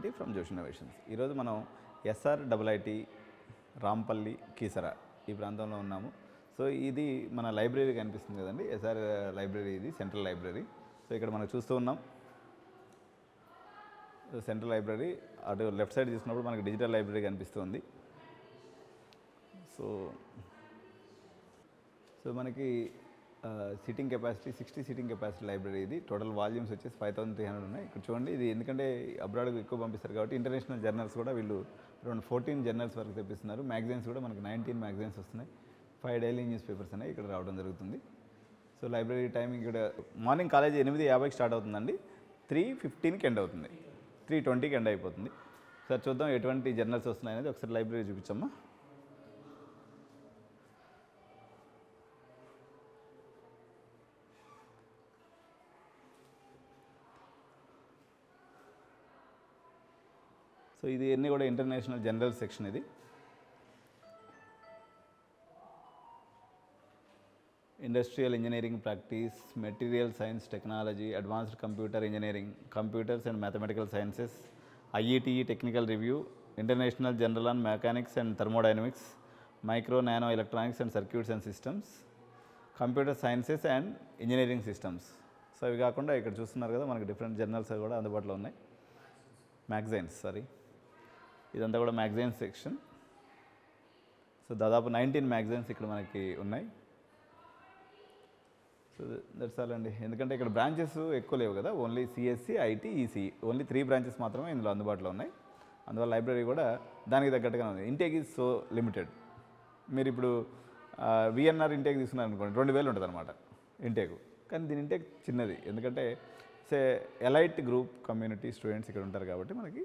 Shanti from Joshi Innovations. ఈరోజు మనం SRIIT Rampalli Keesara ఈ ప్రాంతంలో ఉన్నాము. సో ఇది మన లైబ్రరీ కనిపిస్తుంది కదండి, ఎస్ఆర్ లైబ్రరీ, ఇది సెంట్రల్ లైబ్రరీ. సో ఇక్కడ మనం చూస్తూ ఉన్నాం సెంట్రల్ లైబ్రరీ. అటు లెఫ్ట్ సైడ్ చూసినప్పుడు మనకి డిజిటల్ లైబ్రరీ కనిపిస్తుంది. సో మనకి sitting capacity 60 sitting capacity library. ఇది టోటల్ వాల్యూమ్స్ వచ్చేసి 5300 ఉన్నాయి. ఇక్కడ చూడండి, ఇది ఎందుకంటే అబ్రాడ్కి ఎక్కువ పంపిస్తారు కాబట్టి ఇంటర్నేషనల్ జర్నల్స్ కూడా వీళ్ళు అరౌండ్ 14 జర్నల్స్ వరకు తెప్పిస్తున్నారు. మ్యాగజైన్స్ కూడా మనకి 19 మ్యాగజైన్స్ వస్తున్నాయి. 5 డైలీ న్యూస్ పేపర్స్ అనేవి ఇక్కడ రావడం జరుగుతుంది. సో లైబ్రరీ టైమింగ్ ఇక్కడ మార్నింగ్ కాలేజ్ 8:50కి స్టార్ట్ అవుతుందండి, 3:15కి ఎండ్ అవుతుంది, 3:20కి ఎండ్ అయిపోతుంది. సార్ చూద్దాం ఎటువంటి జర్నల్స్ వస్తున్నాయి అనేది. ఒకసారి లైబ్రరీ చూపించమ్మా. సో ఇది అన్నీ కూడా ఇంటర్నేషనల్ జనరల్ సెక్షన్. ఇది industrial engineering practice, material science technology, advanced computer engineering, computers and mathematical sciences, IETE technical review, international general on mechanics and thermodynamics, micro nano electronics and circuits and systems, computer sciences and engineering systems. So ఇవి కాకుండా ఇక్కడ చూస్తున్నారు కదా మనకి different journals కూడా అందుబాటులో ఉన్నాయి. Magazines, ఇదంతా కూడా మ్యాగజైన్స్ సెక్షన్. సో దాదాపు 19 మ్యాగజైన్స్ ఇక్కడ మనకి ఉన్నాయి. సో దట్స్ ఆల్ అండి. ఎందుకంటే ఇక్కడ బ్రాంచెస్ ఎక్కువ లేవు కదా, only CSE, IT, ECE, only 3 branches మాత్రమే ఇందులో అందుబాటులో ఉన్నాయి. అందువల్ల లైబ్రరీ కూడా దానికి తగ్గట్టుగా ఉంది. Intake is so limited. మీరు ఇప్పుడు VNR ఇంటేక్ తీసుకున్నారు అనుకోండి, 2000 ఉంటుంది అనమాట ఇంటేక్. కానీ దీని ఇంటేక్ చిన్నది, ఎందుకంటే ఎలైట్ గ్రూప్ కమ్యూనిటీ స్టూడెంట్స్ ఇక్కడ ఉంటారు కాబట్టి మనకి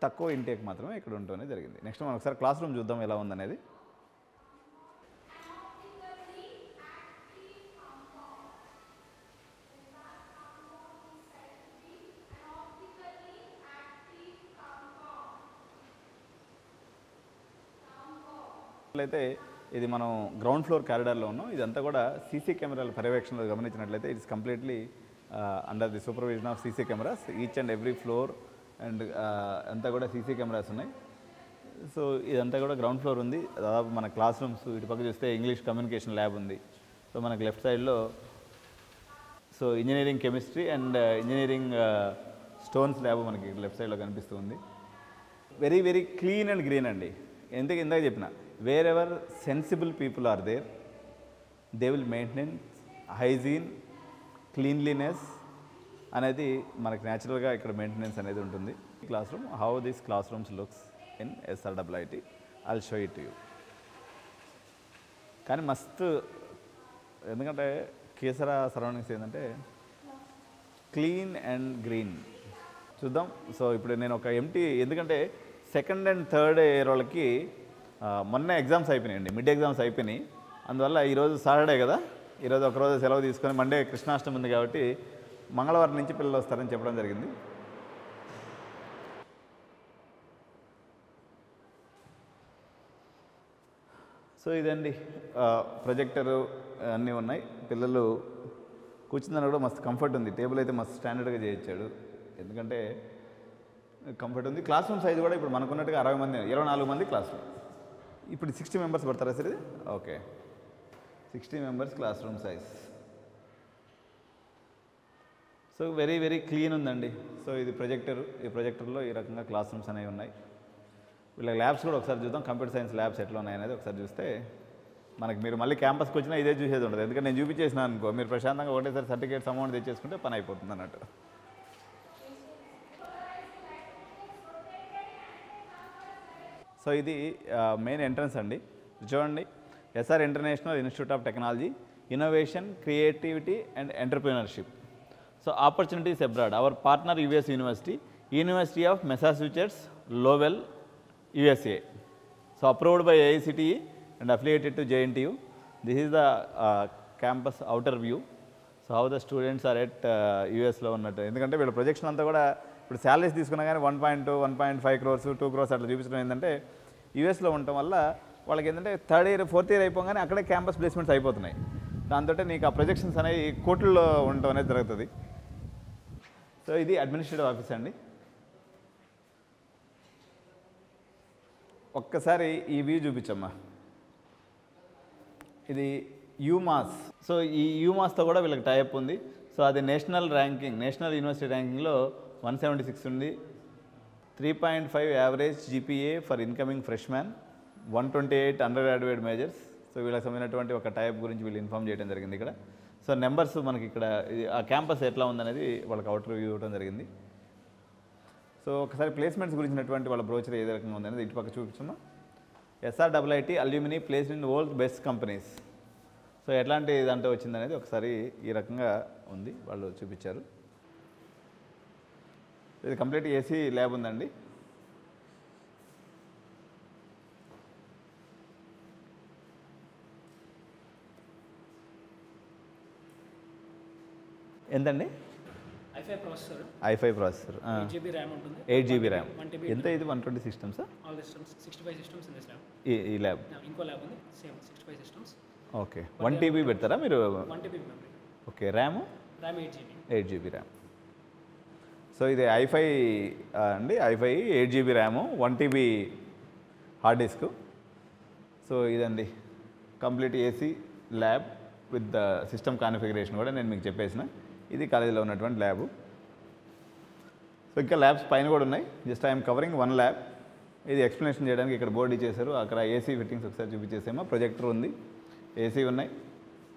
తక్కువ ఇంటేక్ మాత్రమే ఇక్కడ ఉండటం జరిగింది. నెక్స్ట్ మనం ఒకసారి క్లాస్ రూమ్ చూద్దాం ఎలా ఉందనేది. అయితే ఇది మనం గ్రౌండ్ ఫ్లోర్ కారిడార్లో ఉన్నాం. ఇదంతా కూడా సీసీ కెమెరాల పర్యవేక్షణలో గమనించినట్లయితే it's completely under the supervision of CC cameras. Each and every floor and అంతా కూడా సీసీ కెమెరాస్ ఉన్నాయి. సో ఇదంతా కూడా గ్రౌండ్ ఫ్లోర్ ఉంది. దాదాపు మన క్లాస్ రూమ్స్ ఇటు పక్క చూస్తే ఇంగ్లీష్ కమ్యూనికేషన్ ల్యాబ్ ఉంది. సో మనకి లెఫ్ట్ సైడ్లో so engineering chemistry and engineering stones lab మనకి లెఫ్ట్ సైడ్లో కనిపిస్తుంది. Very very clean and green అండి. ఇందాక చెప్పిన wherever sensible people are there, they will maintain hygiene, cleanliness అనేది మనకి న్యాచురల్గా ఇక్కడ మెయింటెనెన్స్ అనేది ఉంటుంది. Classroom, how this classrooms looks in SRIIT, I'll show it you. కానీ మస్తు, ఎందుకంటే కీసరా సరౌండింగ్స్ ఏంటంటే క్లీన్ అండ్ గ్రీన్. చూద్దాం. సో ఇప్పుడు నేను ఒక ఎందుకంటే సెకండ్ అండ్ థర్డ్ ఇయర్ వాళ్ళకి మొన్న ఎగ్జామ్స్ అయిపోయినాయండి, మిడ్ ఎగ్జామ్స్ అయిపోయినాయి. అందువల్ల ఈరోజు సాటర్డే కదా, ఈరోజు ఒకరోజు సెలవు తీసుకొని మండే కృష్ణాష్టమి ఉంది కాబట్టి మంగళవారం నుంచి పిల్లలు వస్తారని చెప్పడం జరిగింది. సో ఇదండి ప్రొజెక్టరు అన్నీ ఉన్నాయి. పిల్లలు కూర్చుందని కూడా మస్తు కంఫర్ట్ ఉంది. టేబుల్ అయితే మస్తు స్టాండర్డ్గా చేయించాడు, ఎందుకంటే కంఫర్ట్ ఉంది. క్లాస్ రూమ్ సైజ్ కూడా ఇప్పుడు మనకున్నట్టుగా 24 మంది క్లాస్ రూమ్. ఇప్పుడు 60 మెంబర్స్ పడతారా సార్ ఇది? Okay, 60 members class room size. So very very clean ఉందండి. సో ఇది ప్రొజెక్టరు, ఈ ప్రొజెక్టర్లో ఈ రకంగా క్లాస్ రూమ్స్ అనేవి ఉన్నాయి. వీళ్ళ ల్యాబ్స్ కూడా ఒకసారి చూద్దాం. కంప్యూటర్ సైన్స్ ల్యాబ్స్ ఎట్లా ఉన్నాయనేది ఒకసారి చూస్తే మనకి మీరు మళ్ళీ క్యాంపస్కి వచ్చినా ఇదే చూసేది ఉండదు. ఎందుకంటే నేను చూపించేసిన అనుకో, మీరు ప్రశాంతంగా ఒకటేసారి సర్టిఫికేట్స్ అమౌంట్ తెచ్చేసుకుంటే పని అయిపోతుంది అన్నట్టు. సో ఇది మెయిన్ ఎంట్రన్స్ అండి. చూడండి, SR international institute of technology, innovation, creativity and entrepreneurship. So opportunities abroad. Our partner US university, university of Massachusetts, Lowell, USA. So approved by AICTE and affiliated to JNTU. This is the campus outer view. So how the students are at USలో ఉన్నట్టు. ఎందుకంటే వీళ్ళ projection అంతా కూడా ఇప్పుడు salaries తీసుకున్నా కానీ 1.2, 1.5 crores, 2 crores అట్లా చూపించడం ఏంటంటే USలో ఉండటం వల్ల వాళ్ళకి ఏంటంటే థర్డ్ ఇయర్, ఫోర్త్ ఇయర్ అయిపోగానే అక్కడే క్యాంపస్ ప్లేస్మెంట్స్ అయిపోతున్నాయి. దాంతో నీకు ఆ ప్రొజెక్షన్స్ అనేవి కోట్లలో ఉండటం అనేది జరుగుతుంది. సో ఇది అడ్మినిస్ట్రేటివ్ ఆఫీస్ అండి. ఒక్కసారి ఈ వ్యూ చూపించమ్మా. ఇది యూమాస్. సో ఈ యూమాస్తో కూడా వీళ్ళకి టైప్ ఉంది. సో అది నేషనల్ యూనివర్సిటీ ర్యాంకింగ్లో 176 ఉంది. 3.5 average GPA for incoming freshman, 128 undergraduate majors. So వీళ్ళకి సంబంధించినటువంటి ఒక టైప్ గురించి వీళ్ళు ఇన్ఫామ్ చేయడం జరిగింది ఇక్కడ. సో నెంబర్స్ మనకి ఇక్కడ ఆ క్యాంపస్ ఎట్లా ఉందనేది వాళ్ళకి అవుటర్ వ్యూ ఇవ్వడం జరిగింది. సో ఒకసారి ప్లేస్మెంట్స్ గురించినటువంటి వాళ్ళ బ్రోచర్ ఏ రకంగా ఉందనేది ఇటు పక్క చూపించున్నాం. SRIIT alumni placed in world best companies. So ఎట్లాంటి దాంట్లో వచ్చిందనేది ఒకసారి ఈ రకంగా ఉంది, వాళ్ళు చూపించారు. ఇది కంప్లీట్ ఏసీ ల్యాబ్ ఉందండి. ఎంతండి? i5 processor. i5 processor, 8GB RAM ఉంటుంది. 8GB RAM. ఎంత ఇది? 120 systems? All systems 65 systems in this lab. ఈ ల్యాబ్ ఇంకో ల్యాబ్ ఉంది సేమ్ 65 సిస్టమ్స్. ఓకే. 1 TB పెడతారా మీరు? 1 TB memory. Okay. RAM 8GB RAM. So ఇది i5 అండి. i5 8GB RAM, 1 TB hard disk. So ఇదండి complete AC lab with the system configuration కూడా నేను మీకు చెప్పేసిన. ఇది కాలేజీలో ఉన్నటువంటి ల్యాబు. సో ఇంకా ల్యాబ్స్ పైన కూడా ఉన్నాయి. Just I'm covering 1 lab. ఇది ఎక్స్ప్లెనేషన్ చేయడానికి ఇక్కడ బోర్డు ఇచ్చేసారు. అక్కడ ఏసీ ఫిట్టింగ్స్ ఒకసారి చూపించేసేమో. ప్రొజెక్టర్ ఉంది, ఏసీ ఉన్నాయి.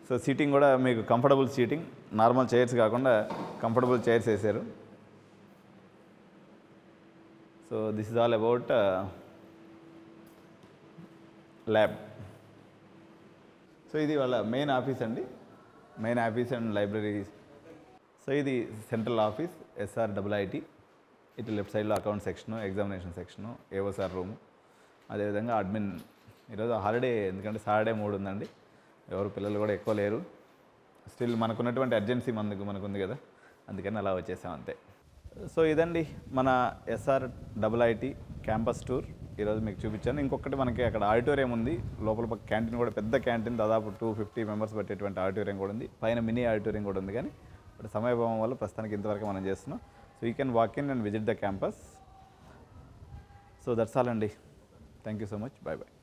సో సీటింగ్ కూడా మీకు కంఫర్టబుల్ సీటింగ్, నార్మల్ చైర్స్ కాకుండా కంఫర్టబుల్ చైర్స్ వేసారు. So this is all about lab. So ఇది వాళ్ళ మెయిన్ ఆఫీస్ అండి, main office and libraries. So ఇది సెంట్రల్ ఆఫీస్ SRIIT. ఇటు లెఫ్ట్ సైడ్లో account section, examination section, AOSR room, అదేవిధంగా అడ్మిన్. ఈరోజు హాలిడే ఎందుకంటే సాటర్డే 3 ఉందండి. ఎవరు పిల్లలు కూడా ఎక్కువ లేరు. స్టిల్ మనకున్నటువంటి అర్జెన్సీ మనకుంది కదా, అందుకని అలా వచ్చేసాం అంతే. సో ఇదండి మన SRIIT క్యాంపస్ టూర్ ఈరోజు మీకు చూపించాను. ఇంకొకటి మనకి అక్కడ ఆడిటోరియం ఉంది, లోపల పక్క క్యాంటీన్ కూడా, పెద్ద క్యాంటీన్, దాదాపు 250 మెంబర్స్ పట్టేటువంటి ఆడిటోరియం కూడా ఉంది. పైన మినీ ఆడిటోరియం కూడా ఉంది. కానీ ఇప్పుడు సమయభావం వల్ల ప్రస్తుతానికి ఇంతవరకు మనం చేస్తున్నాం. So you can walk in and visit the campus. So that's all అండి. Thank you so much. Bye bye.